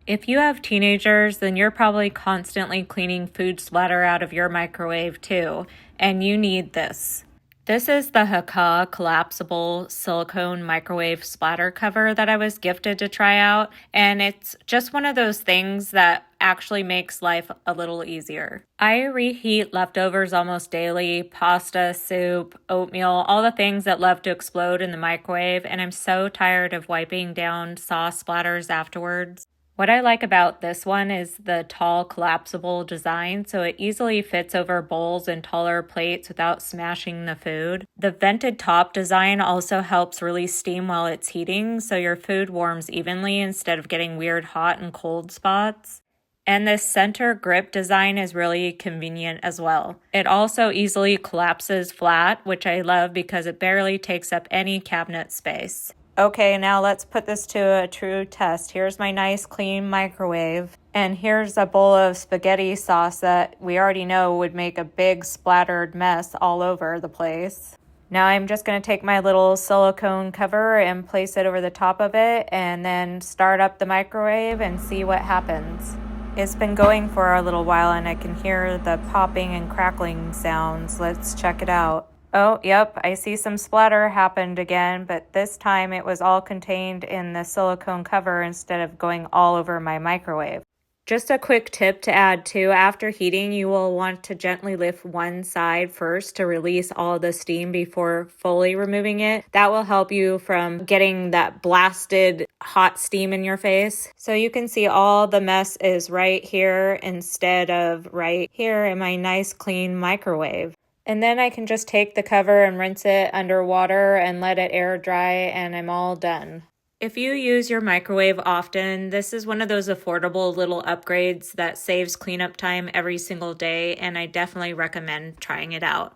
If you have teenagers, then you're probably constantly cleaning food splatter out of your microwave too, and you need this. This is the Haakaa collapsible silicone microwave splatter cover that I was gifted to try out, and it's just one of those things that actually makes life a little easier. I reheat leftovers almost daily, pasta, soup, oatmeal, all the things that love to explode in the microwave, and I'm so tired of wiping down sauce splatters afterwards. What I like about this one is the tall collapsible design, so it easily fits over bowls and taller plates without smashing the food. The vented top design also helps release steam while it's heating, so your food warms evenly instead of getting weird hot and cold spots. And this center grip design is really convenient as well. It also easily collapses flat, which I love because it barely takes up any cabinet space. Okay, now let's put this to a true test. Here's my nice clean microwave, and here's a bowl of spaghetti sauce that we already know would make a big splattered mess all over the place. Now I'm just going to take my little silicone cover and place it over the top of it, and then start up the microwave and see what happens. It's been going for a little while and I can hear the popping and crackling sounds. Let's check it out. Oh, yep, I see some splatter happened again, but this time it was all contained in the silicone cover instead of going all over my microwave. Just a quick tip to add too, after heating, you will want to gently lift one side first to release all the steam before fully removing it. That will help you from getting that blasted hot steam in your face. So you can see all the mess is right here instead of right here in my nice clean microwave. And then I can just take the cover and rinse it under water and let it air dry, and I'm all done. If you use your microwave often, this is one of those affordable little upgrades that saves cleanup time every single day, and I definitely recommend trying it out.